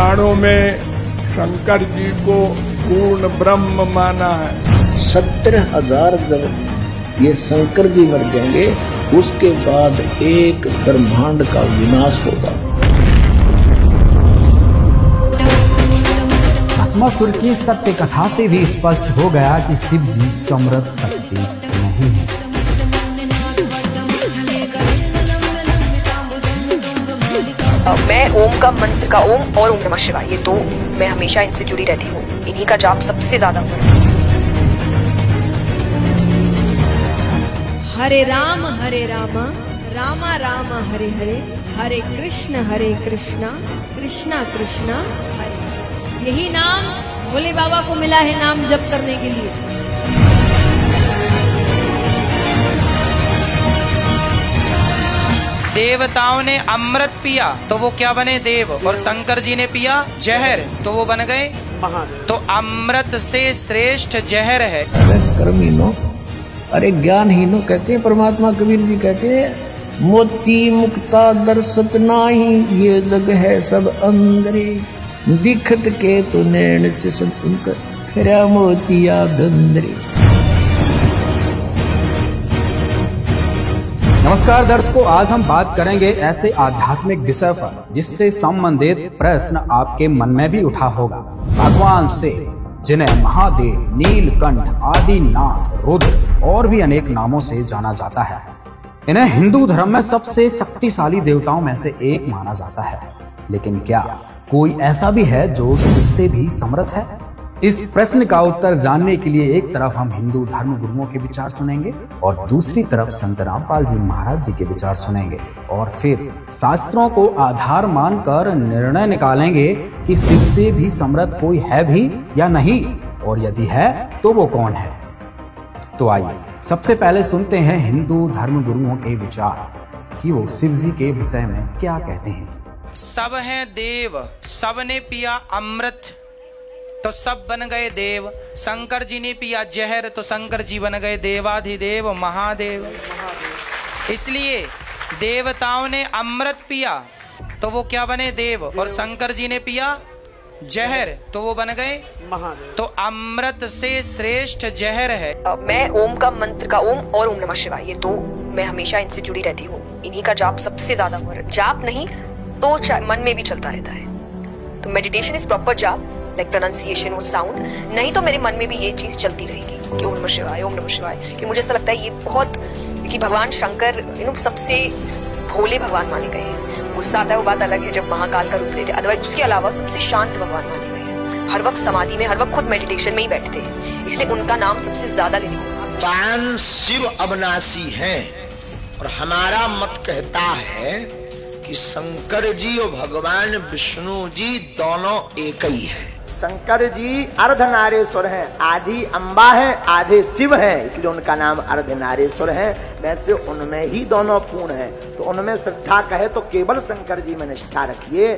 पुराणों में शंकर जी को पूर्ण ब्रह्म माना है। 17,000 जब ये शंकर जी मर जाएंगे उसके बाद एक ब्रह्मांड का विनाश होगा। भस्मासुर की सत्य कथा से भी स्पष्ट हो गया कि शिव जी समृद्ध शक्ति नहीं है। मैं ओम का मंत्र का ओम और ओम नमः शिवाय, ये दो मैं हमेशा इनसे जुड़ी रहती हूँ। इन्हीं का जाप सबसे ज्यादा हुआ। हरे राम रामा राम हरे हरे, हरे कृष्णा कृष्णा कृष्णा हरे। यही नाम भोले बाबा को मिला है नाम जप करने के लिए। देवताओं ने अमृत पिया तो वो क्या बने देव, और शंकर जी ने पिया जहर तो वो बन गए महादेव। तो अमृत से श्रेष्ठ जहर है। अरे कर्मीनो, अरे ज्ञानहीनो कहते हैं परमात्मा। कबीर जी कहते हैं मोती मुक्ता दर्शत नाही, ये जग है सब अंदरे, दिखत के तो नैन सब सुनकर फिर मोतिया बंदरे। नमस्कार दर्शकों, आज हम बात करेंगे ऐसे आध्यात्मिक विषय पर जिससे संबंधित प्रश्न आपके मन में भी उठा होगा। भगवान शिव, जिन्हें महादेव, नीलकंठ, आदिनाथ, रुद्र और भी अनेक नामों से जाना जाता है, इन्हें हिंदू धर्म में सबसे शक्तिशाली देवताओं में से एक माना जाता है। लेकिन क्या कोई ऐसा भी है जो शिव से भी समर्थ है? इस प्रश्न का उत्तर जानने के लिए एक तरफ हम हिंदू धर्म गुरुओं के विचार सुनेंगे और दूसरी तरफ संत रामपाल जी महाराज जी के विचार सुनेंगे, और फिर शास्त्रों को आधार मानकर निर्णय निकालेंगे कि शिव से भी समर्थ कोई है भी या नहीं, और यदि है तो वो कौन है। तो आइए सबसे पहले सुनते हैं हिंदू धर्म गुरुओं के विचार कि वो शिव जी के विषय में क्या कहते हैं। सब हैं देव, सब ने पिया अमृत तो सब बन गए देव। शंकर जी ने पिया जहर तो शंकर जी बन गए देवाधिदेव महादेव। इसलिए देवताओं ने अमृत पिया तो वो क्या बने देव, और शंकर जी ने पिया जहर तो वो बन गए महादेव। तो अमृत से श्रेष्ठ जहर है। मैं ओम का मंत्र का ओम और ओम नमः शिवाय, ये दो मैं हमेशा इनसे जुड़ी रहती हूँ। इन्हीं का जाप सबसे ज्यादा हुआ। जाप नहीं तो मन में भी चलता रहता है। तो मेडिटेशन इज प्रॉपर जाप, लाइक प्रोनाउंसिएशन वो साउंड, नहीं तो मेरे मन में भी ये चीज चलती रहेगी कि ओम नमः शिवाय। कि मुझे ऐसा लगता है ये बहुत, कि भगवान शंकर सबसे भोले भगवान माने गए हैं। गुस्सा आता है वो बात अलग है जब महाकाल का रूप लेते, अदरवाइज उसके अलावा सबसे शांत भगवान माने गए हैं। हर वक्त समाधि में, हर वक्त खुद मेडिटेशन में ही बैठते हैं, इसलिए उनका नाम सबसे ज्यादा लेने को। भगवान शिव अविनाशी हैं और हमारा मत कहता है कि शंकर जी और भगवान विष्णु जी दोनों एक ही है। शंकर जी अर्धनारेश्वर हैं, आधी अम्बा है आधे शिव है, इसलिए उनका नाम अर्धनारेश्वर है। वैसे उनमें ही दोनों पूर्ण है, तो उनमें श्रद्धा कहे तो केवल शंकर जी में निष्ठा रखिए।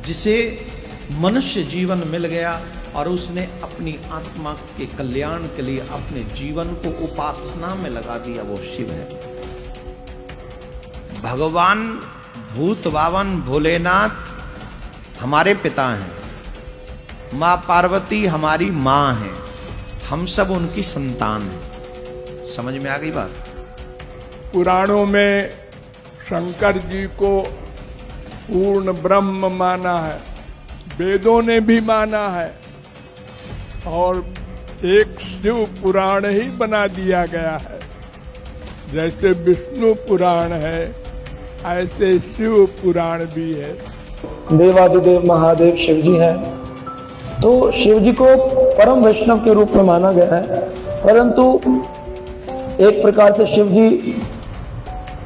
जिसे मनुष्य जीवन मिल गया और उसने अपनी आत्मा के कल्याण के लिए अपने जीवन को उपासना में लगा दिया, वो शिव है। भगवान भूत बावन भोलेनाथ हमारे पिता हैं, माँ पार्वती हमारी माँ है, हम सब उनकी संतान हैं। समझ में आ गई बात? पुराणों में शंकर जी को पूर्ण ब्रह्म माना है, वेदों ने भी माना है, और एक शिव पुराण ही बना दिया गया है। जैसे विष्णु पुराण है ऐसे शिव पुराण भी है। देवाधिदेव महादेव शिव जी हैं, तो शिव जी को परम वैष्णव के रूप में माना गया है, परंतु एक प्रकार से शिव जी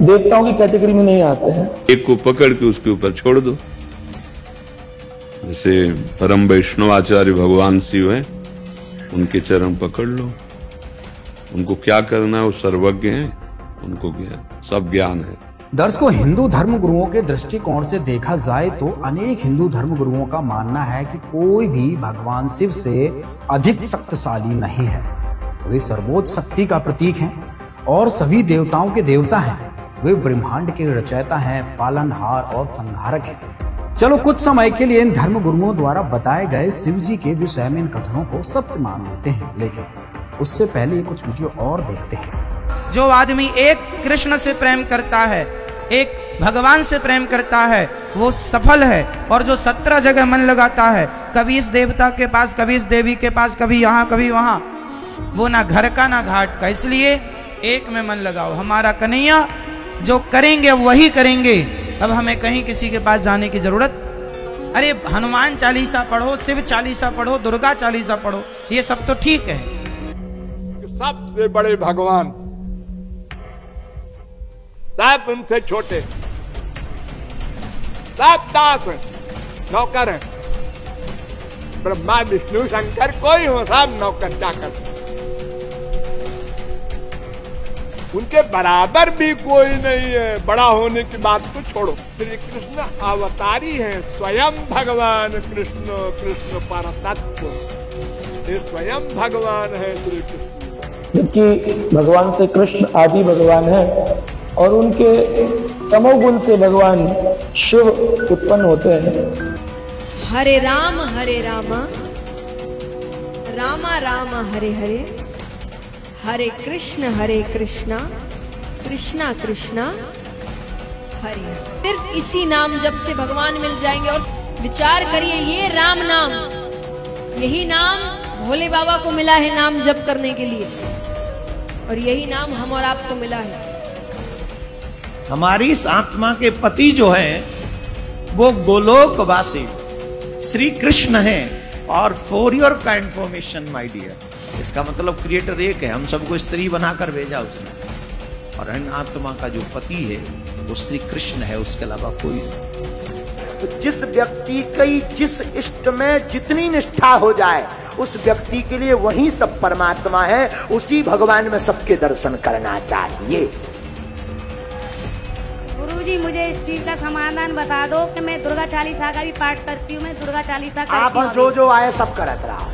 देवताओं की कैटेगरी में नहीं आते हैं। एक को पकड़ के उसके ऊपर छोड़ दो। जैसे परम वैष्णव आचार्य भगवान शिव हैं, उनके चरण पकड़ लो, उनको क्या करना है वो सर्वज्ञ हैं, उनको क्या सब ज्ञान है। दर्शकों, हिंदू धर्म गुरुओं के दृष्टिकोण से देखा जाए तो अनेक हिंदू धर्म गुरुओं का मानना है कि कोई भी भगवान शिव से अधिक शक्तिशाली नहीं है। वे सर्वोच्च शक्ति का प्रतीक हैं और सभी देवताओं के देवता हैं। वे ब्रह्मांड के रचयिता हैं, पालनहार और संहारक हैं। चलो कुछ समय के लिए इन धर्म गुरुओं द्वारा बताए गए शिव जी के विषय में इन कथनों को सत्य मान लेते हैं, लेकिन उससे पहले कुछ वीडियो और देखते हैं। जो आदमी एक कृष्ण से प्रेम करता है, एक भगवान से प्रेम करता है, वो सफल है। और जो 17 जगह मन लगाता है, कभी इस देवता के पास, कभी इस देवी के पास, कभी यहाँ कभी वहां, वो ना घर का ना घाट का। इसलिए एक में मन लगाओ। हमारा कन्हैया जो करेंगे वही करेंगे। अब हमें कहीं किसी के पास जाने की जरूरत, अरे हनुमान चालीसा पढ़ो, शिव चालीसा पढ़ो, दुर्गा चालीसा पढ़ो, ये सब तो ठीक है। सबसे बड़े भगवान, सब उनसे छोटे, सब दास हैं, नौकर हैं। ब्रह्मा विष्णु शंकर कोई हो, सब नौकर चाकर। उनके बराबर भी कोई नहीं है। बड़ा होने की बात तो छोड़ो, श्री कृष्ण अवतारी हैं, स्वयं भगवान कृष्ण, कृष्ण परतत्व, ये स्वयं भगवान है श्री कृष्ण। जबकि भगवान से कृष्ण आदि भगवान है और उनके तमोगुण से भगवान शिव उत्पन्न होते हैं। हरे राम रामा रामा हरे हरे, हरे कृष्णा कृष्णा कृष्णा हरे हरे। सिर्फ इसी नाम जप से भगवान मिल जाएंगे। और विचार करिए, ये राम नाम, यही नाम भोले बाबा को मिला है नाम जप करने के लिए, और यही नाम हम और आपको मिला है। हमारी इस आत्मा के पति जो हैं वो गोलोकवासी श्री कृष्ण हैं। और फॉर योर का इंफॉर्मेशन माय डियर, इसका मतलब क्रिएटर एक है, हम सबको स्त्री बनाकर भेजा उसने। और इन आत्मा का जो पति है वो श्री कृष्ण है, उसके अलावा कोई नहीं। तो जिस व्यक्ति की जिस इष्ट में जितनी निष्ठा हो जाए, उस व्यक्ति के लिए वही सब परमात्मा है, उसी भगवान में सबके दर्शन करना चाहिए। गुरुजी मुझे इस चीज का समाधान बता दो कि मैं दुर्गा चालीसा का भी पाठ करती हूँ, मैं दुर्गा चालीसा आप जो आए सब करत रहा।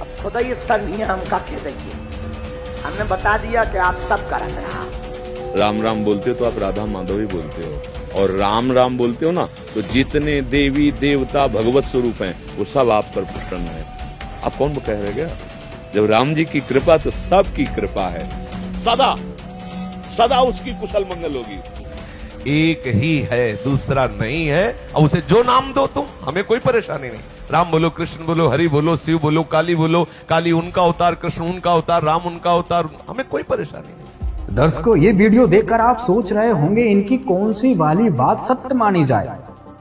अब खुदा इस तरह हमका कह दीजिए, हमने बता दिया कि आप सब करत रहा। राम राम बोलते हो तो आप राधा माधव ही बोलते हो, और राम राम बोलते हो ना तो जितने देवी देवता भगवत स्वरूप हैं वो सब आप पर प्रसन्न है। आप कौन कह रहे क्या? जब राम जी की कृपा तो सबकी कृपा है, सदा सदा उसकी कुशल मंगल होगी। एक ही है, दूसरा नहीं है, और उसे जो नाम दो तुम, हमें कोई परेशानी नहीं। राम बोलो, कृष्ण बोलो, हरि बोलो, शिव बोलो, काली बोलो, काली उनका अवतार, कृष्ण उनका अवतार, राम उनका अवतार, हमें कोई परेशानी नहीं। दर्शकों, ये वीडियो देखकर आप सोच रहे होंगे इनकी कौन सी वाली बात सत्य मानी जाए,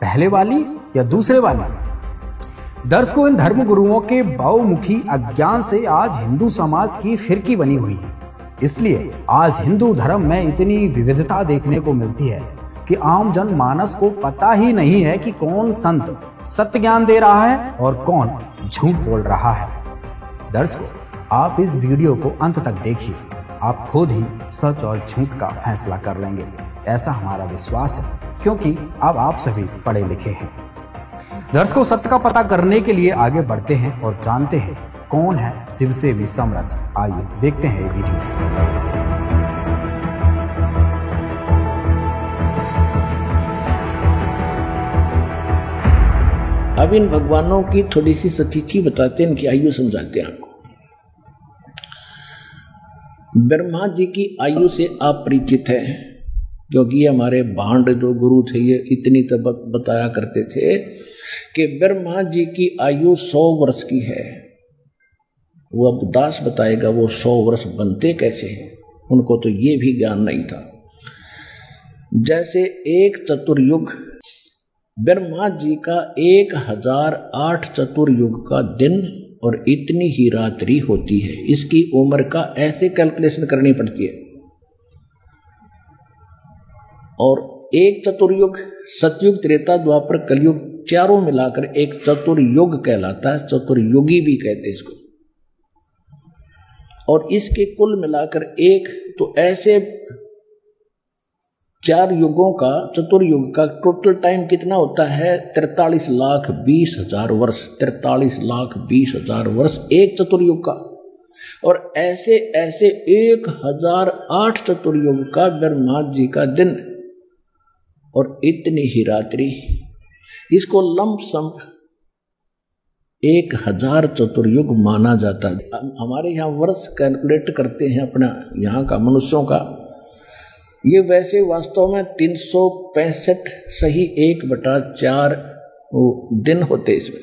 पहले वाली या दूसरे वाली। दर्शकों, इन धर्म गुरुओं के बहुमुखी अज्ञान से आज हिंदू समाज की फिरकी बनी हुई है। इसलिए आज हिंदू धर्म में इतनी विविधता देखने को मिलती है कि आम जन मानस को पता ही नहीं है कि कौन संत सत्य ज्ञान दे रहा है और कौन झूठ बोल रहा है। दर्शकों, आप इस वीडियो को अंत तक देखिए, आप खुद ही सच और झूठ का फैसला कर लेंगे, ऐसा हमारा विश्वास है, क्योंकि अब आप सभी पढ़े लिखे हैं। दर्शकों, सत्य का पता करने के लिए आगे बढ़ते हैं और जानते हैं कौन है शिव से भी समर्थ। आइए देखते हैं ये वीडियो। अब इन भगवानों की थोड़ी सी सतिथि बताते हैं, इनकी आयु समझाते हैं आपको। ब्रह्मा जी की आयु से आप परिचित हैं, क्योंकि ये हमारे भांड जो गुरु थे ये इतनी तक बताया करते थे कि ब्रह्मा जी की आयु 100 वर्ष की है। वो अब दास बताएगा वो 100 वर्ष बनते कैसे हैं, उनको तो ये भी ज्ञान नहीं था। जैसे एक चतुर्युग, ब्रह्मा जी का 1008 चतुर्युग का दिन और इतनी ही रात्रि होती है। इसकी उम्र का ऐसे कैलकुलेशन करनी पड़ती है। और एक चतुर्युग, सतयुग, त्रेता, द्वापर, कलयुग, चारों मिलाकर एक चतुर्युग कहलाता है। चतुर्युगी भी कहते हैं इसको। और इसके कुल मिलाकर एक, तो ऐसे 4 युगों का, चतुर्युग का टोटल टाइम कितना होता है? 43,20,000 वर्ष। 43,20,000 वर्ष एक चतुर्युग का। और ऐसे ऐसे 1008 चतुर्युग का ब्रह्मा जी का दिन। और इतनी ही रात्रि। इसको लंप सम 1000 चतुर्युग माना जाता है। हमारे यहाँ वर्ष कैलकुलेट करते हैं अपना यहाँ का मनुष्यों का, ये वैसे वास्तव में 365 सही 1/4 दिन होते इसमें,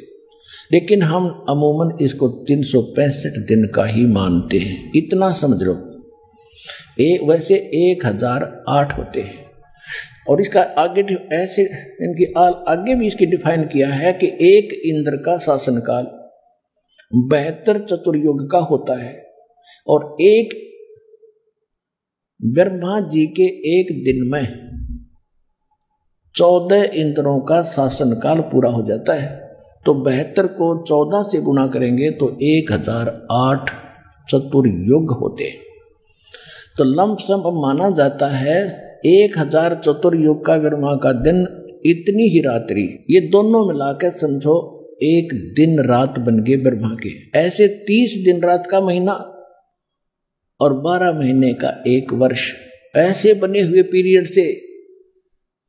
लेकिन हम अमूमन इसको 365 दिन का ही मानते हैं। इतना समझ लो। वैसे 1008 होते हैं। और इसका आगे ऐसे इनकी आगे भी इसकी डिफाइन किया है कि एक इंद्र का शासनकाल 72 चतुर्युग का होता है, और एक ब्रह्मा जी के एक दिन में 14 इंद्रों का शासनकाल पूरा हो जाता है। तो 72 को 14 से गुणा करेंगे तो 1008 चतुर्युग होते। तो लमसम माना जाता है 1000 चतुर्युग का ब्रह्मा का दिन, इतनी ही रात्रि, ये दोनों मिलाकर समझो एक दिन रात बन गए ब्रह्मा के। ऐसे 30 दिन रात का महीना और 12 महीने का एक वर्ष, ऐसे बने हुए पीरियड से,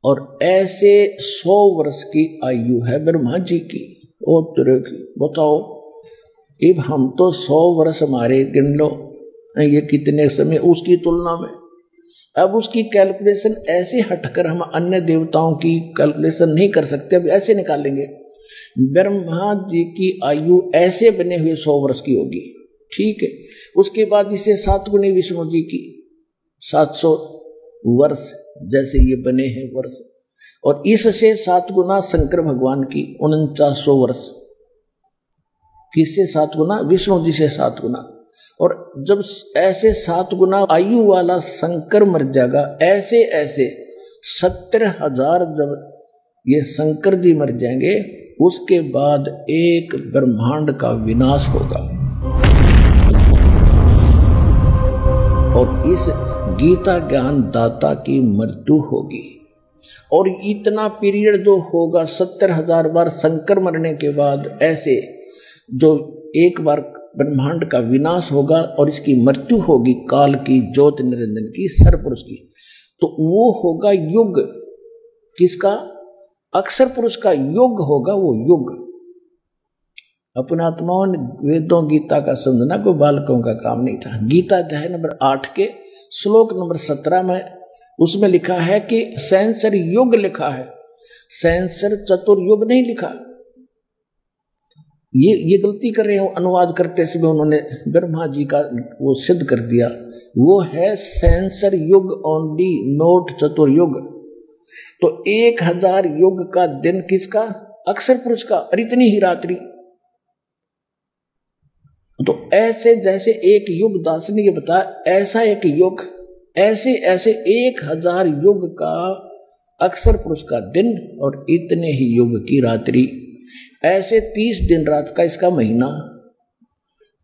और ऐसे 100 वर्ष की आयु है ब्रह्मा जी की। ओ तेरे की बताओ, अब हम तो 100 वर्ष हमारे गिन लो, ये कितने समय उसकी तुलना में। अब उसकी कैलकुलेशन ऐसे हटकर हम अन्य देवताओं की कैलकुलेशन नहीं कर सकते। अब ऐसे निकालेंगे, ब्रह्मा जी की आयु ऐसे बने हुए 100 वर्ष की होगी, ठीक है। उसके बाद इसे 7 गुनी विष्णु जी की 700 वर्ष जैसे ये बने हैं वर्ष, और इससे 7 गुना शंकर भगवान की 4900 वर्ष। किससे 7 गुना? विष्णु जी से 7 गुना। और जब ऐसे 7 गुना आयु वाला शंकर मर जाएगा, ऐसे ऐसे 70,000 जब ये शंकर जी मर जाएंगे, उसके बाद एक ब्रह्मांड का विनाश होगा। और इस गीता ज्ञान दाता की मृत्यु होगी। और इतना पीरियड जो होगा 70,000 बार शंकर मरने के बाद, ऐसे जो एक बार ब्रह्मांड का विनाश होगा और इसकी मृत्यु होगी काल की, ज्योत निरंजन की, सरपुरुष की, तो वो होगा युग। किसका? अक्षर पुरुष का युग होगा वो युग। अपने आत्माओं ने वेदों गीता का समझना कोई बालकों का काम नहीं था। गीता अध्याय नंबर 8 के श्लोक नंबर 17 में उसमें लिखा है कि सहस्र युग लिखा है, सहस्र चतुर्युग नहीं लिखा। ये गलती कर रहे हो अनुवाद करते समय, उन्होंने ब्रह्मा जी का वो सिद्ध कर दिया। वो है सहस्र युग ओनली, नोट चतुर्युग। तो 1000 युग का दिन किसका? अक्षर पुरुष का, और इतनी ही रात्रि। तो ऐसे जैसे एक युग, दास ने ये बताया, ऐसा एक युग, ऐसे ऐसे 1000 युग का अक्षर पुरुष का दिन और इतने ही युग की रात्रि, ऐसे 30 दिन रात का इसका महीना,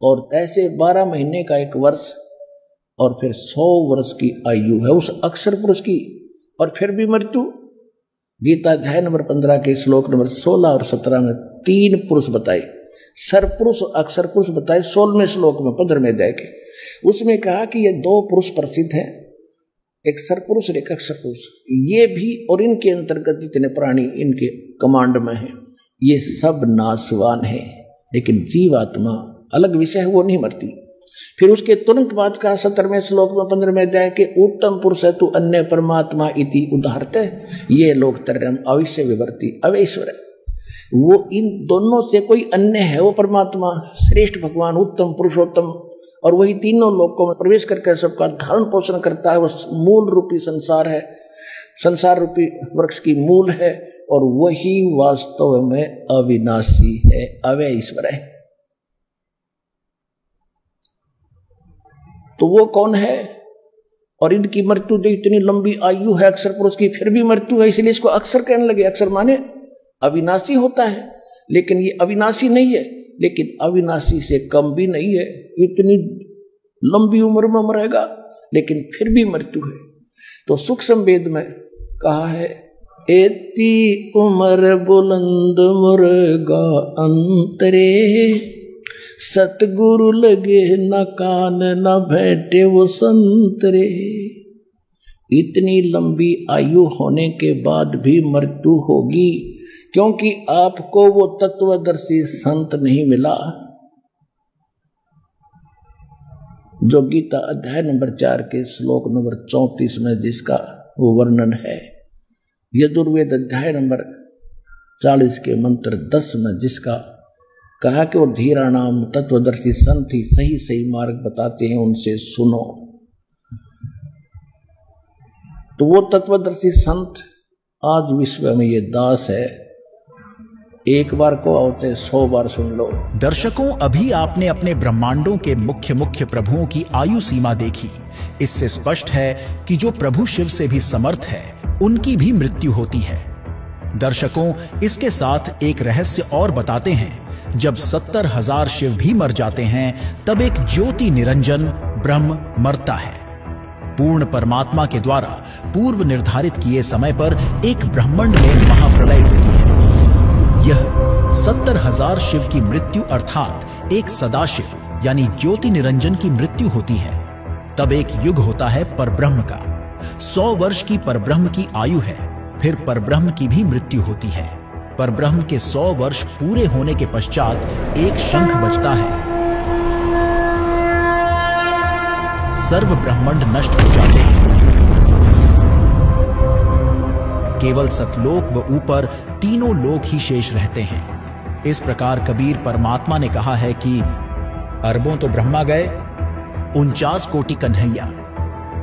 और ऐसे 12 महीने का एक वर्ष, और फिर 100 वर्ष की आयु है उस अक्षर पुरुष की, और फिर भी मृत्यु। गीता अध्याय नंबर 15 के श्लोक नंबर 16 और 17 में 3 पुरुष बताए, सरपुरुष अक्षर पुरुष बताए 16वें श्लोक में 15वें अध्याय के। उसमें कहा कि ये 2 पुरुष प्रसिद्ध हैं, एक सरपुरुष और एक अक्षर पुरुष। ये भी और इनके अंतर्गत जितने प्राणी इनके कमांड में हैं, ये सब नाशवान है, लेकिन जीवात्मा अलग विषय है, वो नहीं मरती। फिर उसके तुरंत बाद कहा 17वें श्लोक में 15वें अध्याय के, उत्तम पुरुष है तू अन्य परमात्मा इति उदाहरते, ये लोग तरम अवश्य विवर्ती अवैश्वर है। वो इन दोनों से कोई अन्य है, वो परमात्मा श्रेष्ठ भगवान उत्तम पुरुषोत्तम, और वही तीनों लोकों में प्रवेश करके सबका धारण पोषण करता है। वो मूल रूपी संसार है, संसार रूपी वृक्ष की मूल है, और वही वास्तव में अविनाशी है, अव्यय ईश्वर है। तो वो कौन है? और इनकी मृत्यु जो इतनी लंबी आयु है अक्षर पुरुष की, फिर भी मृत्यु है, इसलिए इसको अक्षर कहने लगे। अक्षर माने अविनाशी होता है, लेकिन ये अविनाशी नहीं है, लेकिन अविनाशी से कम भी नहीं है। इतनी लंबी उम्र में मरेगा, लेकिन फिर भी मृत्यु है। तो सूक्ष्म वेद में कहा है, एती उम्र बुलंद मुर्गा अंतरे, सतगुरु लगे न कान न बैठे वो संतरे। इतनी लंबी आयु होने के बाद भी मृत्यु होगी, क्योंकि आपको वो तत्वदर्शी संत नहीं मिला जो गीता अध्याय नंबर 4 के श्लोक नंबर 34 में जिसका वो वर्णन है, यजुर्वेद अध्याय नंबर 40 के मंत्र 10 में जिसका कहा कि वो धीरा नाम तत्वदर्शी संत ही सही सही मार्ग बताते हैं, उनसे सुनो। तो वो तत्वदर्शी संत आज विश्व में ये दास है, एक बार को होते 100 बार सुन लो। दर्शकों, अभी आपने अपने ब्रह्मांडों के मुख्य मुख्य प्रभुओं की आयु सीमा देखी। इससे स्पष्ट है कि जो प्रभु शिव से भी समर्थ है, उनकी भी मृत्यु होती है। दर्शकों, इसके साथ एक रहस्य और बताते हैं। जब 70,000 शिव भी मर जाते हैं, तब एक ज्योति निरंजन ब्रह्म मरता है। पूर्ण परमात्मा के द्वारा पूर्व निर्धारित किए समय पर एक ब्रह्मांड में महाप्रलय होती है। यह 70,000 शिव की मृत्यु अर्थात एक सदाशिव यानी ज्योति निरंजन की मृत्यु होती है। तब एक युग होता है परब्रह्म का। 100 वर्ष की परब्रह्म की आयु है, फिर परब्रह्म की भी मृत्यु होती है। परब्रह्म के 100 वर्ष पूरे होने के पश्चात एक शंख बजता है। सर्व ब्रह्मांड नष्ट हो जाते हैं, केवल सतलोक व ऊपर तीनों लोक ही शेष रहते हैं। इस प्रकार कबीर परमात्मा ने कहा है कि अरबों तो ब्रह्मा गए, 49 कोटि कन्हैया,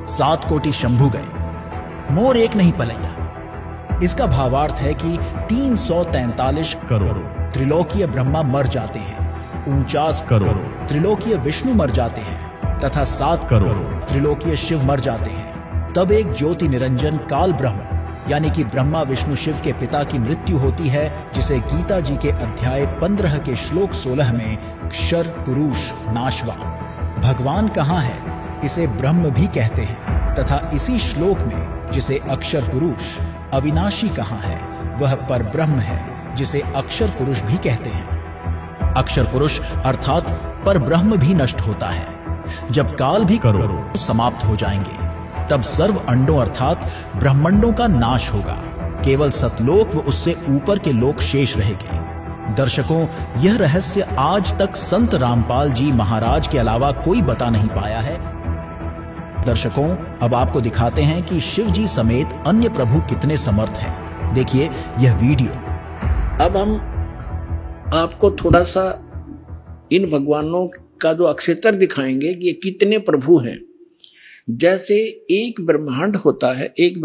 7 कोटि शंभु गए, मोर एक नहीं पलैया। इसका भावार्थ है कि 343 करोड़ त्रिलोकीय ब्रह्मा मर जाते हैं, 49 करोड़ त्रिलोकीय विष्णु मर जाते हैं तथा 7 करोड़ त्रिलोकीय शिव मर जाते हैं। तब एक ज्योति निरंजन काल ब्रह्म यानी कि ब्रह्मा विष्णु शिव के पिता की मृत्यु होती है, जिसे गीता जी के अध्याय 15 के श्लोक 16 में क्षर पुरुष नाशवान भगवान कहाँ है, इसे ब्रह्म भी कहते हैं। तथा इसी श्लोक में जिसे अक्षर पुरुष अविनाशी कहाँ है, वह परब्रह्म है जिसे अक्षर पुरुष भी कहते हैं। अक्षर पुरुष अर्थात परब्रह्म भी नष्ट होता है। जब काल भी करोड़ समाप्त हो जाएंगे, तब सर्व अंडों अर्थात ब्रह्मांडों का नाश होगा, केवल सतलोक व उससे ऊपर के लोक शेष रहेंगे। दर्शकों, यह रहस्य आज तक संत रामपाल जी महाराज के अलावा कोई बता नहीं पाया है। दर्शकों, अब आपको दिखाते हैं कि शिव जी समेत अन्य प्रभु कितने समर्थ हैं। देखिए यह वीडियो। अब हम आपको थोड़ा सा इन भगवानों का जो अक्षेत्र दिखाएंगे कि ये कितने प्रभु हैं। जैसे एक ब्रह्मांड होता है, एक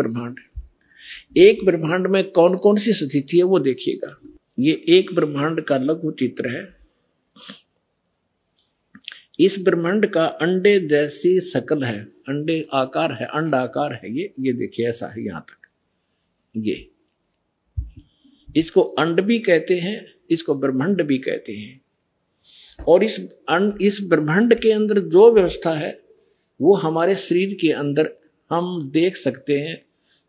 ब्रह्मांड में कौन कौन सी स्थिति है वो देखिएगा। ये एक ब्रह्मांड का लघु चित्र है। इस ब्रह्मांड का अंडे जैसी शकल है, अंडे आकार है, अंड आकार है। ये देखिए ऐसा है यहां तक। ये इसको अंड भी कहते हैं, इसको ब्रह्मांड भी कहते हैं। और इस ब्रह्मांड के अंदर जो व्यवस्था है वो हमारे शरीर के अंदर हम देख सकते हैं,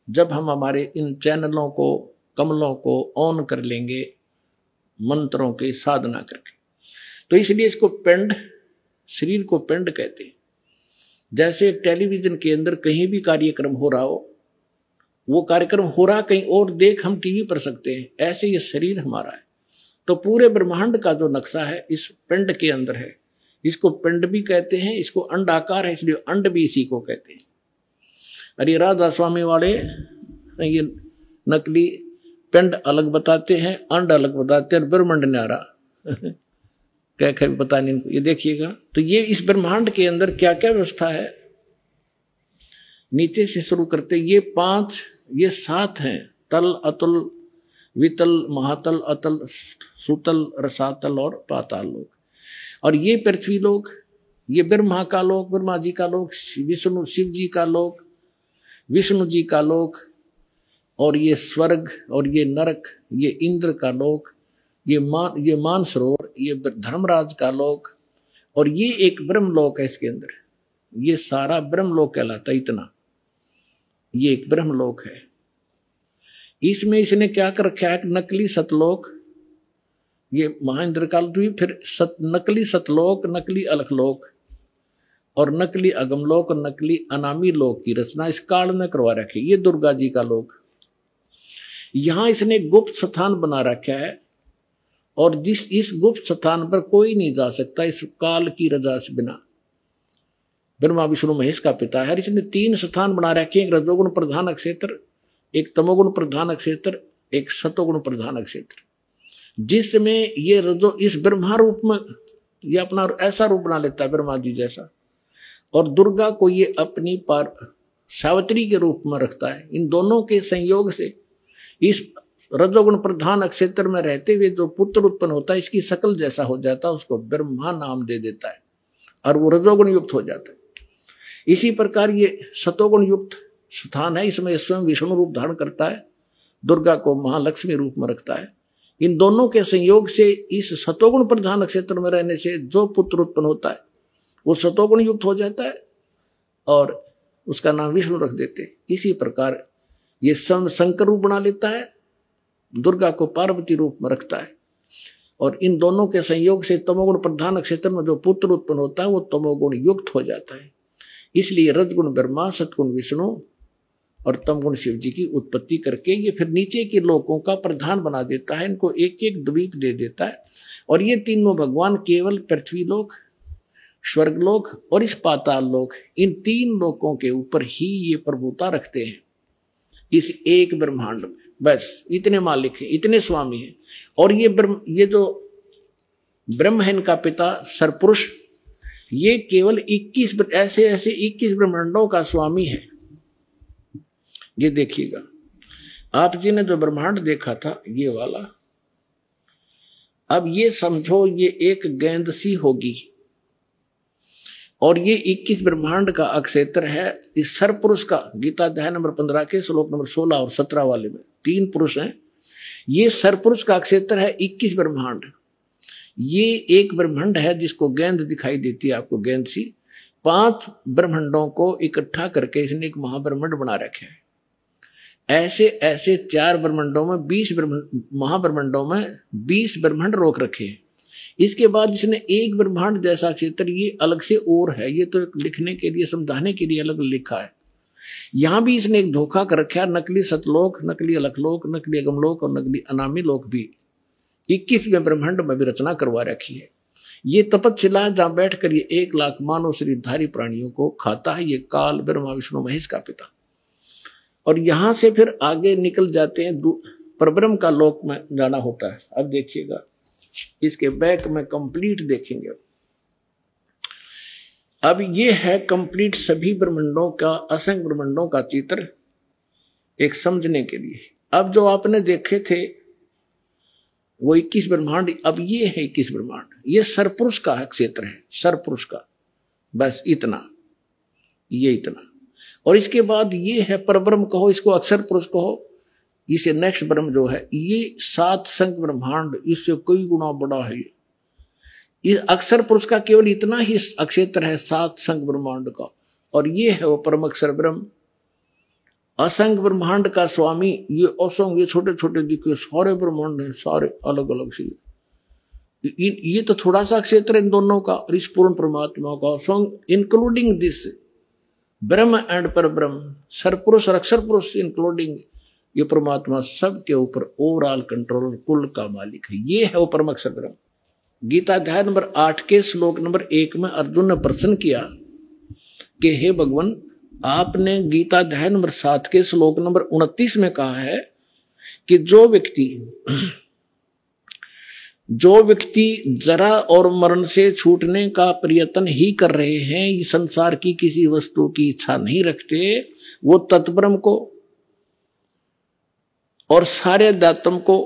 जब हम हमारे इन चैनलों को, कमलों को ऑन कर लेंगे मंत्रों की साधना करके। तो इसलिए इसको पिंड, शरीर को पिंड कहते हैं। जैसे टेलीविजन के अंदर कहीं भी कार्यक्रम हो रहा हो, वो कार्यक्रम हो रहा कहीं और देख हम टीवी पर सकते हैं, ऐसे ये शरीर हमारा है। तो पूरे ब्रह्मांड का जो नक्शा है इस पिंड के अंदर है। इसको पिंड भी कहते हैं, इसको अंड आकार है इसलिए अंड भी इसी को कहते हैं। अरे राधा स्वामी वाले ये नकली पिंड अलग बताते हैं, अंड अलग बताते हैं, ब्रह्मांड न्यारा क्या पता नहीं इनको। ये देखिएगा, तो ये इस ब्रह्मांड के अंदर क्या क्या व्यवस्था है। नीचे से शुरू करते, ये 5 ये 7 हैं। तल, अतुल, वितल, महातल, अतल, सुतल, रसातल और पाताल लोक। और ये पृथ्वी लोक, ये ब्रह्मा का लोक, ब्रह्मा जी का लोक, विष्णु शिव जी का लोक, विष्णु जी का लोक, और ये स्वर्ग, और ये नरक, ये इंद्र का लोक, ये मानसरोवर, ये धर्मराज का लोक, और ये एक ब्रह्मलोक है इसके अंदर। ये सारा ब्रह्मलोक कहलाता है। इतना ये एक ब्रह्मलोक है। इसमें इसने क्या कर रखा है, नकली सतलोक, ये महाइंद्र काल द्वीप, फिर नकली सतलोक, नकली अलखलोक, और नकली अगमलोक और नकली अनामी लोक की रचना इस काल में करवा रखी। ये दुर्गा जी का लोक, यहां इसने गुप्त स्थान बना रखा है और इस गुप्त स्थान पर कोई नहीं जा सकता इस काल की रजा से बिना। ब्रह्मा विष्णु महेश का पिता है। इसने 3 स्थान बना रखे, एक रजोगुण प्रधान अक्षेत्र, एक तमोगुण प्रधान अक्षेत्र, एक सतोगुण प्रधान अक्षेत्र, जिसमें ये रजो इस ब्रह्मा रूप में ये अपना ऐसा रूप बना लेता है ब्रह्मा जी जैसा, और दुर्गा को ये अपनी पर सावित्री के रूप में रखता है। इन दोनों के संयोग से इस रजोगुण प्रधान अक्षेत्र में रहते हुए जो पुत्र उत्पन्न होता है इसकी शकल जैसा हो जाता है, उसको ब्रह्मा नाम दे देता है और वो रजोगुण युक्त हो जाता है। इसी प्रकार ये सतोगुण युक्त स्थान है, इसमें स्वयं विष्णु रूप धारण करता है, दुर्गा को महालक्ष्मी रूप में रखता है। इन दोनों के संयोग से इस सतोगुण प्रधान क्षेत्र में रहने से जो पुत्र उत्पन्न होता है वो सतोगुण युक्त हो जाता है और उसका नाम विष्णु रख देते हैं। इसी प्रकार ये शंकर रूप बना लेता है, दुर्गा को पार्वती रूप में रखता है और इन दोनों के संयोग से तमोगुण प्रधान क्षेत्र में जो पुत्र उत्पन्न होता है वो तमोगुण युक्त हो जाता है। इसलिए रजगुण ब्रह्मा, सतगुण विष्णु और तमगुण शिव जी की उत्पत्ति करके ये फिर नीचे के लोकों का प्रधान बना देता है, इनको एक एक द्वीप दे देता है और ये तीनों भगवान केवल पृथ्वी लोक, स्वर्गलोक और इस पाताल लोक, इन 3 लोकों के ऊपर ही ये प्रभुता रखते हैं इस एक ब्रह्मांड में। बस इतने मालिक हैं, इतने स्वामी हैं। और ये जो ब्रह्म है इनका पिता सरपुरुष, ये केवल 21 ऐसे 21 ब्रह्मांडों का स्वामी है। ये देखिएगा, आप जी ने जो ब्रह्मांड देखा था ये वाला, अब ये समझो ये एक गेंद सी होगी और ये 21 ब्रह्मांड का अक्षेत्र है इस सरपुरुष का। गीता अध्याय नंबर 15 के श्लोक नंबर 16 और 17 वाले में 3 पुरुष हैं। ये सरपुरुष का अक्षेत्र है 21 ब्रह्मांड। ये एक ब्रह्मांड है जिसको गेंद दिखाई देती है आपको, गेंद सी। 5 ब्रह्मांडों को इकट्ठा करके इसने एक महाब्रह्मांड बना रखे है। ऐसे 4 ब्रह्मांडों में 20 महाब्रह्मांडों में 20 ब्रह्मांड रोक रखे हैं। इसके बाद इसने एक ब्रह्मांड जैसा क्षेत्र ये अलग से और है, ये तो लिखने के लिए समझाने के लिए अलग लिखा है। यहां भी इसने एक धोखा कर रखा है, नकली सतलोक, नकली अलखलोक, नकली अगमलोक और नकली अनामी लोक भी 21वें ब्रह्मांड में भी रचना करवा रखी है। ये तपस्शिला जहां बैठकर ये 1 लाख मानव शरीरधारी प्राणियों को खाता है, ये काल ब्रह्मा विष्णु महेश का पिता। और यहां से फिर आगे निकल जाते हैं, परब्रह्म का लोक में जाना होता है। अब देखिएगा इसके बैक में कंप्लीट देखेंगे। अब ये है कंप्लीट सभी ब्रह्मांडों का, असंख्य ब्रह्मांडों का चित्र एक समझने के लिए। अब जो आपने देखे थे वो 21 ब्रह्मांड, अब ये है 21 ब्रह्मांड। ये सरपुरुष का क्षेत्र है, सरपुरुष का, बस इतना, ये इतना। और इसके बाद ये है परब्रह्म कहो, इसको अक्षर पुरुष कहो। इसे नेक्स्ट ब्रह्म जो है ये 7 संख्य ब्रह्मांड, इससे कई गुना बड़ा है। ये अक्षर पुरुष का केवल इतना ही अक्षेत्र है 7 संख्य ब्रह्मांड का, और ये है वो परम अक्षर ब्रह्म। असंख्य ब्रह्मांड का स्वामी ये असंख्य, ये छोटे छोटे दिखे सारे ब्रह्मांड है, सारे अलग अलग से। ये तो थोड़ा सा क्षेत्र इन दोनों का, और इस पूर्ण परमात्मा का असंख्य, इंक्लूडिंग दिस ब्रह्म एंड पर ब्रह्म, सरपुरुष और अक्षर पुरुष इंक्लूडिंग ये परमात्मा सबके ऊपर ओवरऑल कंट्रोल, कुल का मालिक है। ये है वो परम अक्षर ब्रह्म। गीता अध्याय नंबर 8 के श्लोक नंबर 1 में अर्जुन ने प्रश्न किया कि हे भगवान, आपने गीता अध्याय नंबर 7 के श्लोक नंबर 29 में कहा है कि जो व्यक्ति जरा और मरण से छूटने का प्रयत्न ही कर रहे हैं, इस संसार की किसी वस्तु की इच्छा नहीं रखते, वो तत्ब्रह्म को और सारे अध्यात्म को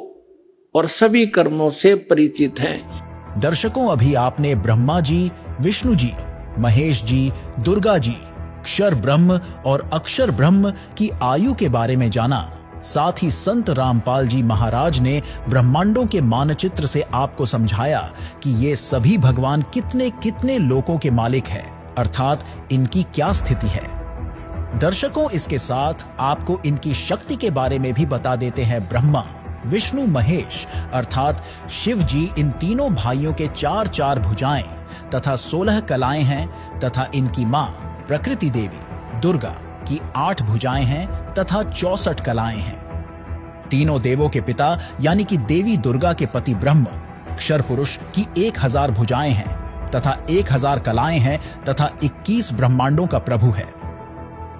और सभी कर्मों से परिचित हैं। दर्शकों, अभी आपने ब्रह्मा जी, विष्णु जी, महेश जी, दुर्गा जी, क्षर ब्रह्म और अक्षर ब्रह्म की आयु के बारे में जाना। साथ ही संत रामपाल जी महाराज ने ब्रह्मांडों के मानचित्र से आपको समझाया कि ये सभी भगवान कितने कितने लोकों के मालिक हैं, अर्थात इनकी क्या स्थिति है। दर्शकों, इसके साथ आपको इनकी शक्ति के बारे में भी बता देते हैं। ब्रह्मा, विष्णु, महेश अर्थात शिव जी, इन तीनों भाइयों के 4 भुजाएं तथा 16 कलाएं हैं तथा इनकी मां प्रकृति देवी दुर्गा की 8 भुजाएं हैं तथा 64 कलाएं हैं। तीनों देवों के पिता यानी कि देवी दुर्गा के पति ब्रह्म अक्षर पुरुष की 1000 भुजाएं हैं तथा 1000 कलाएं हैं तथा 21 ब्रह्मांडों का प्रभु है।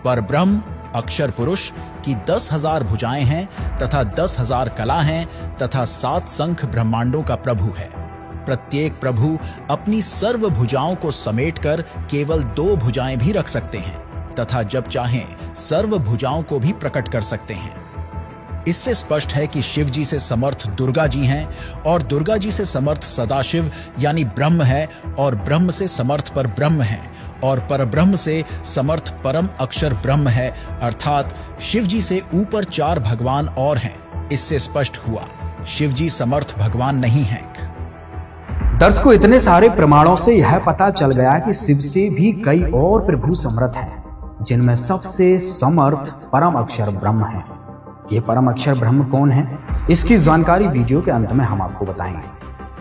पर ब्रह्म अक्षर पुरुष की 10,000 भुजाएं हैं तथा 10,000 कला हैं तथा 7 संख ब्रह्मांडों का प्रभु है। प्रत्येक प्रभु अपनी सर्व भुजाओं को समेटकर केवल 2 भुजाएं भी रख सकते हैं तथा जब चाहें सर्व भुजाओं को भी प्रकट कर सकते हैं। इससे स्पष्ट है कि शिव जी से समर्थ दुर्गा जी हैं और दुर्गा जी से समर्थ सदाशिव यानी ब्रह्म है और ब्रह्म से समर्थ पर ब्रह्म है और परब्रह्म से समर्थ परम अक्षर ब्रह्म है, अर्थात शिव जी से ऊपर 4 भगवान और हैं। इससे स्पष्ट हुआ शिव जी समर्थ भगवान नहीं हैं। दर्शकों, इतने सारे प्रमाणों से यह पता चल गया कि शिव से भी कई और प्रभु समर्थ हैं, जिनमें सबसे समर्थ परम अक्षर ब्रह्म है। ये परम अक्षर ब्रह्म कौन है, इसकी जानकारी वीडियो के अंत में हम आपको बताएंगे।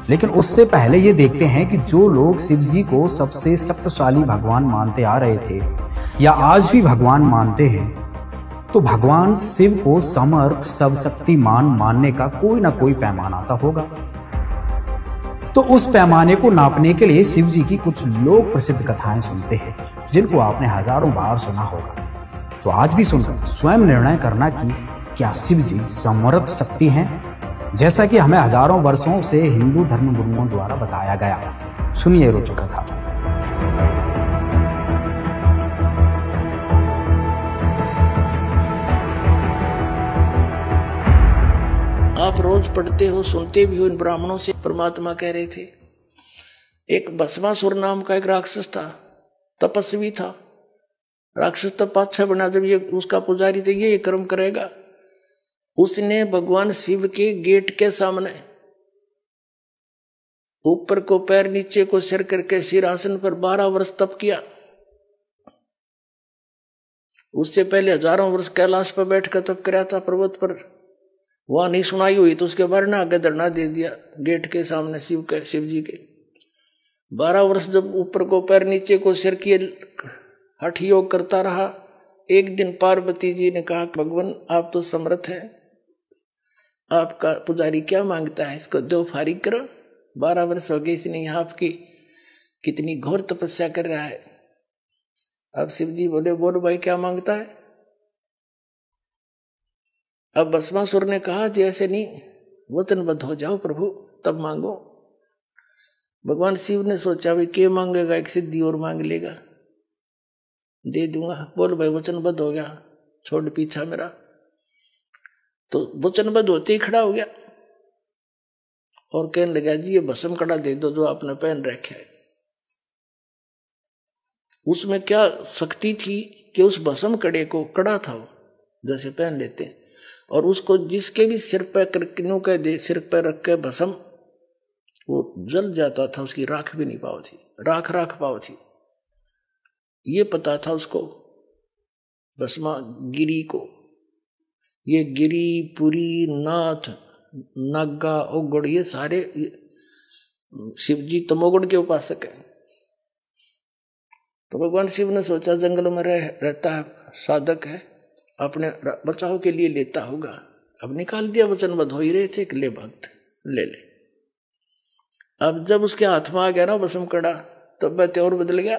लेकिन उससे पहले ये देखते हैं कि जो लोग शिव जी को सबसे शक्तिशाली भगवान मानते आ रहे थे या आज भी भगवान मानते हैं, तो भगवान शिव को समर्थ सर्वशक्तिमान मानने का कोई ना कोई पैमाना तो होगा। तो उस पैमाने को नापने के लिए शिव जी की कुछ लोक प्रसिद्ध कथाएं सुनते हैं, जिनको आपने हजारों बार सुना होगा। तो आज भी सुनकर स्वयं निर्णय करना कि क्या शिव जी समर्थ शक्ति हैं, जैसा कि हमें हजारों वर्षों से हिंदू धर्म गुरुओं द्वारा बताया गया। सुनिए रोचक कथा। आप रोज पढ़ते हो, सुनते भी हो इन ब्राह्मणों से। परमात्मा कह रहे थे, एक भस्मासुर नाम का एक राक्षस था, तपस्वी था। राक्षस तब पाछा बना, जब ये उसका पुजारी थे, ये कर्म करेगा। उसने भगवान शिव के गेट के सामने ऊपर को पैर नीचे को सिर करके सिरासन पर 12 वर्ष तप किया। उससे पहले हजारों वर्ष कैलाश पर बैठकर तप कराया था पर्वत पर। वहां नहीं सुनाई हुई तो उसके बारे में आगे धरना दे दिया गेट के सामने शिव जी के। 12 वर्ष जब ऊपर को पैर नीचे को सिर किए हठ योग करता रहा। एक दिन पार्वती जी ने कहा, भगवान आप तो समर्थ हैं, आपका पुजारी क्या मांगता है, इसको दो फारिग करो। 12 वर्ष हो गए इसने यहाँ आपकी कितनी घोर तपस्या कर रहा है। अब शिव जी बोले, बोलो भाई क्या मांगता है। अब भस्मासुर ने कहा, जैसे नहीं, वचनबद्ध हो जाओ प्रभु, तब मांगो। भगवान शिव ने सोचा, भाई क्या मांगेगा, एक सिद्धि और मांग लेगा, दे दूंगा। बोल भाई वचनबद्ध हो गया, छोड़ पीछा मेरा। तो वचनबद्ध होते ही खड़ा हो गया और कहने लगा, जी ये भस्म कड़ा दे दो जो आपने पहन रखा है। उसमें क्या शक्ति थी कि उस भस्म कड़े को, कड़ा था वो जैसे पहन लेते हैं, और उसको जिसके भी सिर पर सिर पर रख के भस्म वो जल जाता था, उसकी राख भी नहीं पाव थी, राख पाव थी। ये पता था उसको भस्मा गिरी को। ये गिरी, पुरी, नाथ, नागा, ओगड़, ये सारे शिवजी तमोगुण के उपासक हैं। तो भगवान शिव ने सोचा, जंगल में रहता है, साधक है, अपने बचाव के लिए लेता होगा। अब निकाल दिया, वचनबद्ध हो ही रहे थे कि ले भक्त ले ले। अब जब उसके हाथ में आ गया ना भस्म कड़ा, तब वह त्योर बदल गया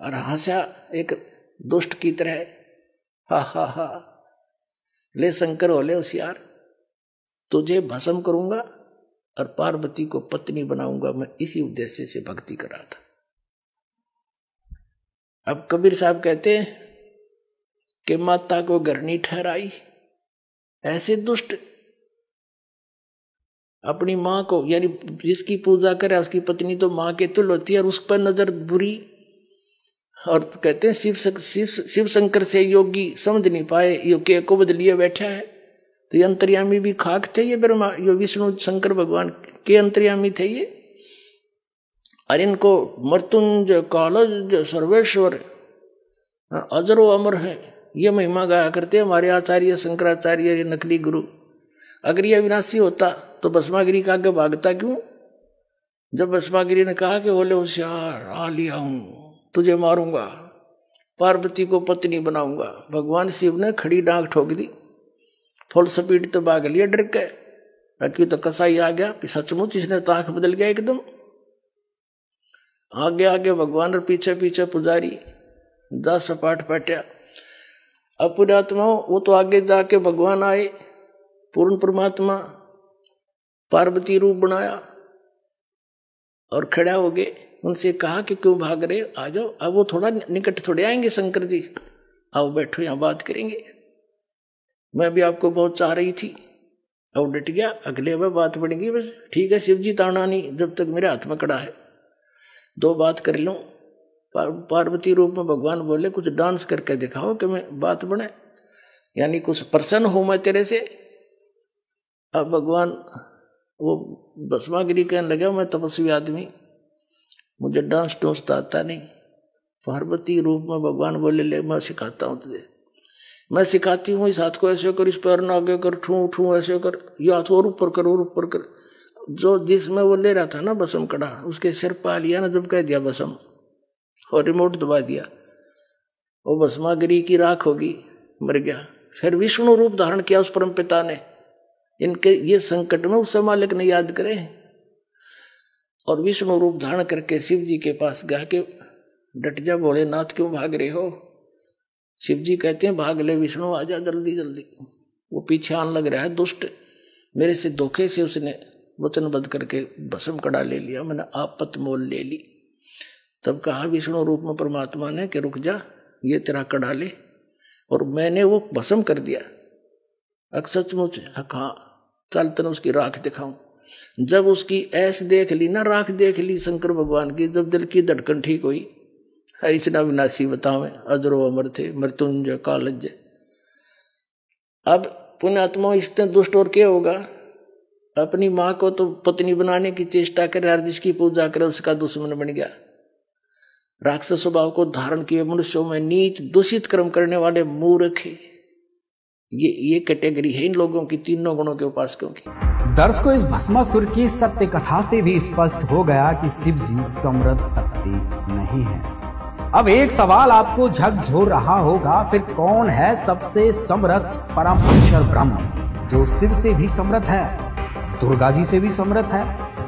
और हंसा एक दुष्ट की तरह, हा हा हा, ले शंकर हो ले होशियार, तुझे भस्म करूंगा और पार्वती को पत्नी बनाऊंगा। मैं इसी उद्देश्य से भक्ति कर रहा था। अब कबीर साहब कहते हैं कि माता को घर नहीं ठहराई। ऐसे दुष्ट अपनी माँ को, यानी जिसकी पूजा करे उसकी पत्नी तो माँ के तुल्य होती है, और उस पर नजर बुरी। और कहते हैं शिव शंकर से योगी समझ नहीं पाए, ये को बदलिए बैठा है। तो ये अंतर्यामी भी खाक थे, ये ब्रह्मा, यो विष्णु शंकर भगवान के अंतर्यामी थे ये। और इनको मृत्युंजय, कालज, सर्वेश्वर, अजरो अमर है, ये महिमा गाया करते हमारे आचार्य शंकराचार्य, ये नकली गुरु। अगर ये विनाशी होता तो भस्मागिरी का आगे भागता क्यों? जब भस्मागिरी ने कहा कि बोले होशियार आ लिया हूं, तुझे मारूंगा, पार्वती को पत्नी बनाऊंगा, भगवान शिव ने खड़ी डांग ठोक दी, फुल स्पीड तो भाग लिया डर के, क्यों तो कसाई आ गया, सचमुच इसने ताक बदल गया एकदम। आगे आगे भगवान और पीछे पीछे पुजारी, 10 सपाट पट्या। अब पुण्यात्माओं वो तो आगे जाके भगवान आए, पूर्ण परमात्मा, पार्वती रूप बनाया और खड़ा हो गए। उनसे कहा कि क्यों भाग रहे, आ जाओ। अब वो थोड़ा निकट थोड़े आएंगे शंकर जी, आओ बैठो यहां बात करेंगे, मैं भी आपको बहुत चाह रही थी। अब डट गया, अगले में बात बढ़ेगी, बस ठीक है शिव जी ताना नहीं, जब तक मेरे हाथ में कड़ा है, 2 बात कर लूं। पार्वती रूप में भगवान बोले कुछ डांस करके दिखाओ कि मैं बात बने, यानी कुछ प्रसन्न हूं मैं तेरे से। अब भगवान वो भस्मागिरी कहने लगा मैं तपस्वी आदमी, मुझे डांस डोंस तो आता नहीं। पार्वती रूप में भगवान बोले ले मैं सिखाता हूँ तुझे, मैं सिखाती हूँ, इस हाथ को ऐसे कर, इस पैर न आगे कर, ठू ठू ऐसे कर, ये हाथ और ऊपर कर और ऊपर कर। जो जिसमें वो ले रहा था ना बसम कड़ा, उसके सिर पा लिया ना, जब कह दिया बसम और रिमोट दबा दिया, वो भस्मागिरी की राख होगी, मर गया। फिर विष्णु रूप धारण किया उस परम पिता ने, इनके ये संकट में उस मालिक ने याद करे, और विष्णु रूप धारण करके शिव जी के पास गया कि डट जा भोलेनाथ, क्यों भाग रहे हो। शिव जी कहते हैं भाग ले विष्णु, आजा जल्दी जल्दी। वो पीछे आने लग रहा है दुष्ट, मेरे से धोखे से उसने वचनबद्ध करके भस्म कड़ा ले लिया, मैंने आपत मोल ले ली। तब कहा विष्णु रूप में परमात्मा ने कि रुक जा, ये तेरा कड़ा ले, और मैंने वो भस्म कर दिया। सचमुच हाँ, चल तने उसकी राख दिखाऊं। जब उसकी ऐस देख ली ना, राख देख ली शंकर भगवान की, जब दिल की धड़कन ठीक हुई, हरिचना विनाशी बतावे अजरो अमर थे मृत्युंजय कालज। अब पुण्यात्मा इससे दुष्ट और क्या होगा, अपनी माँ को तो पत्नी बनाने की चेष्टा करे, हर जिसकी पूजा करे उसका दुश्मन बन गया। राक्षस स्वभाव को धारण किए मनुष्यों में नीच दूषित कर्म करने वाले मूर्ख, ये कैटेगरी है इन लोगों की, तीनों गुणों के उपासकों की। दर्शकों, इस भस्मासुर की सत्य कथा से भी स्पष्ट हो गया कि शिव जी समृद्ध शक्ति नहीं है। अब एक सवाल आपको झकझोर रहा होगा, फिर कौन है सबसे समृद्ध परम अक्षर ब्रह्म जो शिव से भी समृद्ध है, दुर्गा जी से भी समृद्ध है,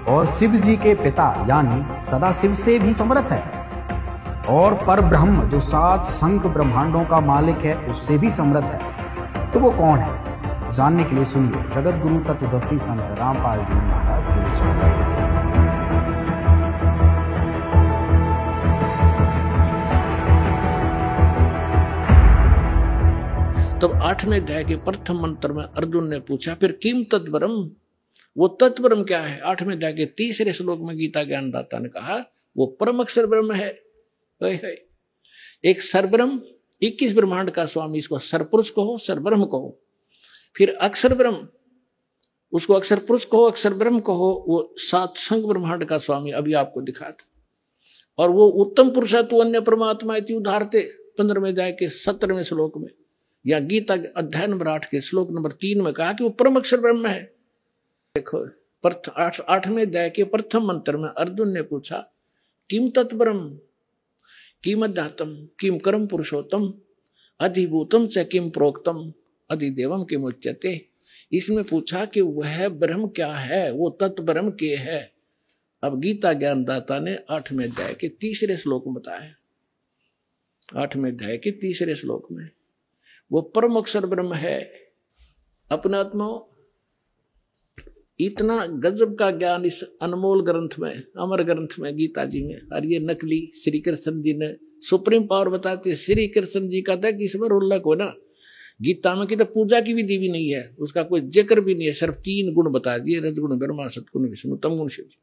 और शिव जी के पिता यानी सदाशिव से भी समृद्ध है, और पर ब्रह्म जो 7 संख ब्रह्मांडों का मालिक है उससे भी समृद्ध है। तो वो कौन है, जानने के लिए सुनिए जगत गुरु तत्वदर्शी संत रामपाल जी महाराज के विचार। तब 8वें अध्याय के प्रथम मंत्र में अर्जुन ने पूछा फिर किम तत्ब्रह्म, वो तत्ब्रह्म क्या है। 8वें अध्याय के 3रे श्लोक में गीता ज्ञानदाता ने कहा वो परम अक्षर ब्रह्म है। एक सरब्रह्म, 21 ब्रह्मांड का स्वामी, इसको सरपुरुष कहो, सरब्रह्म कहो। फिर अक्षर ब्रह्म, उसको अक्षर पुरुष कहो, अक्षर ब्रह्म कहो, वो 7 संख ब्रह्मांड का स्वामी, अभी आपको दिखा था। और वो उत्तम पुरुष तू अन्य परमात्मा इति उदाहरते 15वें अध्याय के 17वें श्लोक में, या गीता अध्याय नंबर 8 के श्लोक नंबर 3 में कहा कि वो परम अक्षर ब्रह्म है। देखो 8वें अध्याय के प्रथम मंत्र में अर्जुन ने पूछा किम तत्ब्रह्म, किम अध्यात्म, किम कर्म पुरुषोत्तम, अधिभूतम च किम प्रोक्तम, अधिदेवम किम उच्यते। इसमें पूछा कि वह ब्रह्म क्या है, वो तत्व ब्रह्म के है। अब गीता ज्ञानदाता ने 8वें अध्याय के 3रे श्लोक में बताया, 8वें अध्याय के 3रे श्लोक में वो परम अक्षर ब्रह्म है। अपने आत्मा इतना गजब का ज्ञान इस अनमोल ग्रंथ में, अमर ग्रंथ में, गीता जी में। और ये नकली श्री कृष्ण जी ने सुप्रीम पावर बताते, श्री कृष्ण जी का था कि इसमें रोलक हो ना, गीता में की तो पूजा की विधि भी नहीं है, उसका कोई जिक्र भी नहीं है, सिर्फ 3 गुण बता दिए, रजगुण ब्रह्मा, सतगुण विष्णु, तमगुण शिव जी।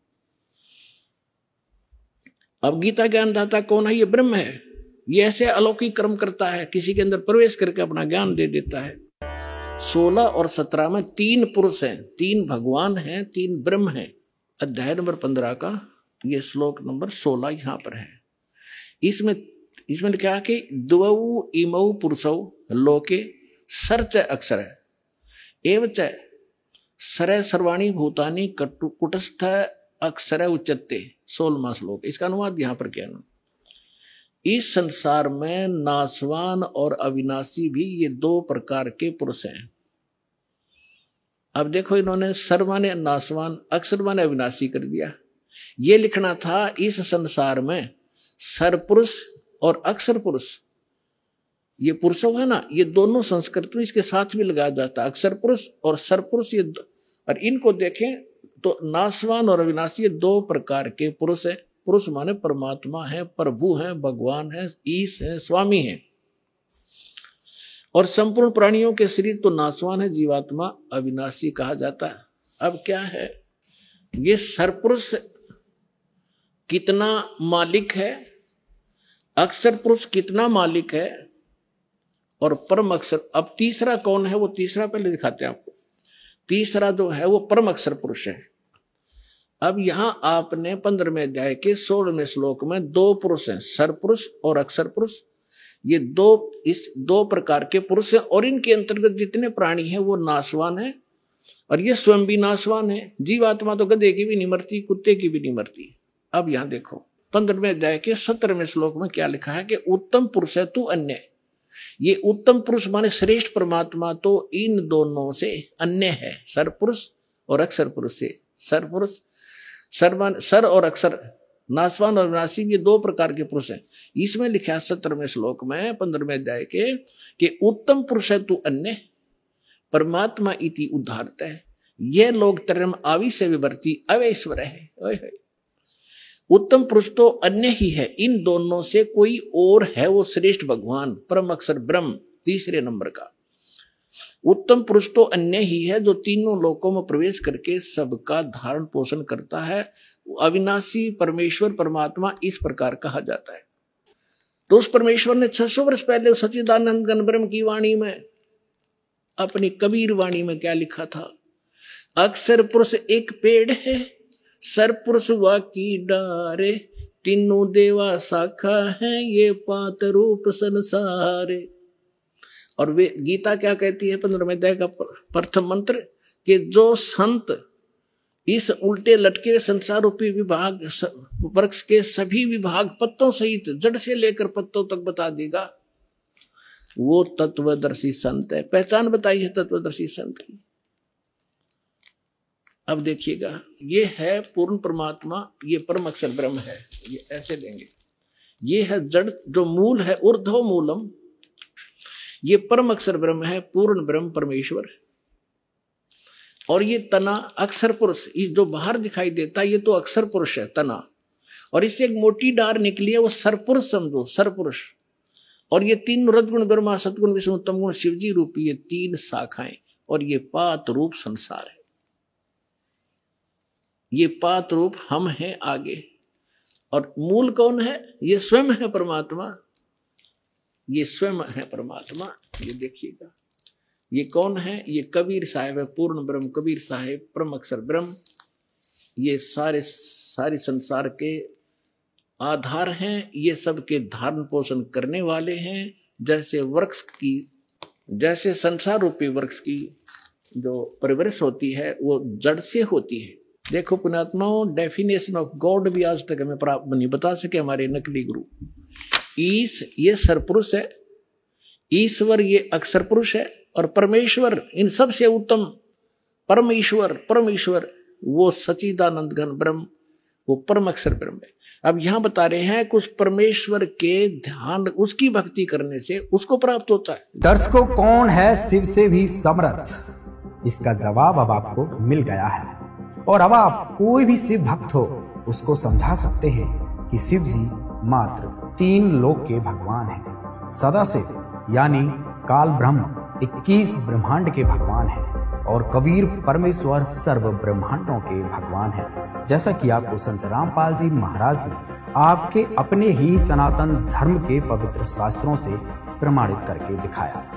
अब गीता ज्ञानदाता कौन है, ये ब्रह्म है। ये ऐसे अलौकिक कर्म करता है, किसी के अंदर प्रवेश करके अपना ज्ञान दे देता है। 16 और 17 में 3 पुरुष हैं, 3 भगवान हैं, 3 ब्रह्म हैं। अध्याय नंबर 15 का ये श्लोक नंबर 16 यहां पर है। इसमें क्या कि द्वौ इमौ पुरुषौ लोके सर्च अक्षर है एवं च सर सर्वाणी भूतानि कुटस्थ अक्षर उच्चते 16वां श्लोक। इसका अनुवाद यहां पर क्या है? इस संसार में नाशवान और अविनाशी भी ये दो प्रकार के पुरुष हैं। अब देखो, इन्होंने सर माने नाशवान, अक्षर माने अविनाशी कर दिया। ये लिखना था इस संसार में सर पुरुष और अक्षर पुरुष, ये पुरुषों है ना, ये दोनों संस्कृत में इसके साथ भी लगाया जाता है, अक्षर पुरुष और सर पुरुष। ये और इनको देखें तो नाशवान और अविनाशी दो प्रकार के पुरुष है। पुरुष माने परमात्मा है, प्रभु है, भगवान है, ईश है, स्वामी है। और संपूर्ण प्राणियों के शरीर तो नाशवान है, जीवात्मा अविनाशी कहा जाता है। अब क्या है, ये सरपुरुष कितना मालिक है, अक्षर पुरुष कितना मालिक है, और परम अक्षर। अब तीसरा कौन है, वो तीसरा पहले दिखाते हैं आपको। तीसरा जो है वो परम अक्षर पुरुष है। अब यहां आपने 15वें अध्याय के 16वें श्लोक में दो पुरुष हैं, सरपुरुष और अक्षर पुरुष। ये इस दो प्रकार के पुरुष हैं, और इनके अंतर्गत जितने प्राणी हैं वो नाशवान है, और ये स्वयं भी नाशवान है। जीवात्मा तो गधे की भी नहीं मरती, कुत्ते की भी नहीं मरती। अब यहां देखो 15वें अध्याय के 17वें श्लोक में क्या लिखा है कि उत्तम पुरुष है तू अन्य। ये उत्तम पुरुष माने श्रेष्ठ परमात्मा तो इन दोनों से अन्य है, सर पुरुष और अक्षर पुरुष से। सर पुरुष सर और अक्षर, नाशवान और विनाशी, ये दो प्रकार के पुरुष हैं। इसमें लिखा है 17वें श्लोक में 15वें अध्याय के कि उत्तम पुरुष है तू अन्य, परमात्मा इति उद्धारत है, यह लोग तरम आवी से विवर्ती अवैश्वर है। उत्तम पुरुष तो अन्य ही है, इन दोनों से कोई और है, वो श्रेष्ठ भगवान परम अक्षर ब्रह्म तीसरे नंबर का। उत्तम पुरुष तो अन्य ही है जो तीनों लोकों में प्रवेश करके सबका धारण पोषण करता है। अविनाशी परमेश्वर परमात्मा इस प्रकार कहा जाता है। तो उस परमेश्वर ने 600 वर्ष पहले सच्चिदानंद घन ब्रह्म की वाणी में, अपनी कबीर वाणी में क्या लिखा था? अक्षर पुरुष एक पेड़ है, सर पुरुष वाकी डारे, तीनों देवा शाखा है, ये पात रूप संसारे। और वे गीता क्या कहती है 15वें अध्याय का प्रथम मंत्र कि जो संत इस उल्टे लटके हुए संसार रूपी विभाग वृक्ष के सभी विभाग पत्तों सहित जड़ से लेकर पत्तों तक बता देगा, वो तत्वदर्शी संत है। पहचान बताई है तत्वदर्शी संत की। अब देखिएगा, ये है पूर्ण परमात्मा, ये परम अक्षर ब्रह्म है। ये ऐसे देंगे, ये है जड़ जो मूल है, ऊर्ध्व मूलम, ये परम अक्षर ब्रह्म है, पूर्ण ब्रह्म परमेश्वर। और ये तना अक्षर पुरुष, ये जो बाहर दिखाई देता है ये तो अक्षर पुरुष है तना, और इससे एक मोटी डार निकली है, वो सरपुरुष समझो, सरपुरुष। और ये तीन रजगुण ब्रह्मा सतगुण विष्णु तम गुण शिवजी रूपी ये तीन शाखाएं, और ये पात रूप संसार है। ये पात रूप हम हैं आगे, और मूल कौन है? ये स्वयं है परमात्मा, ये स्वयं है परमात्मा। ये देखिएगा, ये कौन है? ये कबीर साहिब है, पूर्ण ब्रह्म कबीर साहिब परम अक्षर ब्रह्म। ये सारे संसार के आधार हैं, ये सब के धारण पोषण करने वाले हैं। जैसे वृक्ष की, जैसे संसार रूपी वृक्ष की जो परिवृष होती है वो जड़ से होती है। देखो पुण्यात्माओं, डेफिनेशन ऑफ गॉड भी आज तक हमें प्राप्त नहीं बता सके हमारे नकली गुरु। ईश ये सरपुरुष है, ईश्वर ये अक्षर पुरुष है, और परमेश्वर इन सब से उत्तम परमेश्वर वो सच्चिदानंद घन ब्रह्म, वो परम अक्षर ब्रह्म है। अब यहां बता रहे हैं कुछ परमेश्वर के ध्यान, उसकी भक्ति करने से उसको प्राप्त होता है। दर्शकों, कौन है शिव से भी समर्थ? इसका जवाब अब आपको मिल गया है, और अब आप कोई भी शिव भक्त हो उसको समझा सकते हैं कि शिव जी मात्र 3 लोक के भगवान हैं। सदाशिव यानी काल ब्रह्म 21 ब्रह्मांड के भगवान हैं, और कबीर परमेश्वर सर्व ब्रह्मांडों के भगवान हैं। जैसा कि आपको संत रामपाल जी महाराज ने आपके अपने ही सनातन धर्म के पवित्र शास्त्रों से प्रमाणित करके दिखाया।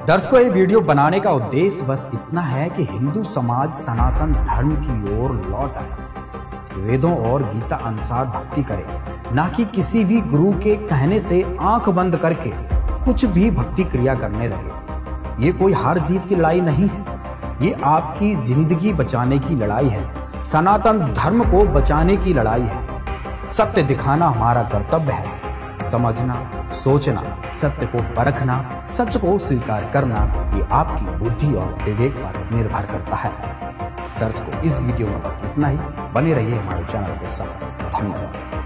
दर्शकों, ये वीडियो बनाने का उद्देश्य बस इतना है कि हिंदू समाज सनातन धर्म की ओर लौट आए, वेदों और गीता अनुसार भक्ति करे, ना कि किसी भी गुरु के कहने से आंख बंद करके कुछ भी भक्ति क्रिया करने लगे। ये कोई हार जीत की लड़ाई नहीं है, ये आपकी जिंदगी बचाने की लड़ाई है। सनातन धर्म को बचाने की लड़ाई है। सत्य दिखाना हमारा कर्तव्य है। समझना, सोचना, सत्य को परखना, सच को स्वीकार करना, ये आपकी बुद्धि और विवेक पर निर्भर करता है। दर्शकों, इस वीडियो में बस इतना ही। बने रहिए हमारे चैनल के साथ। धन्यवाद।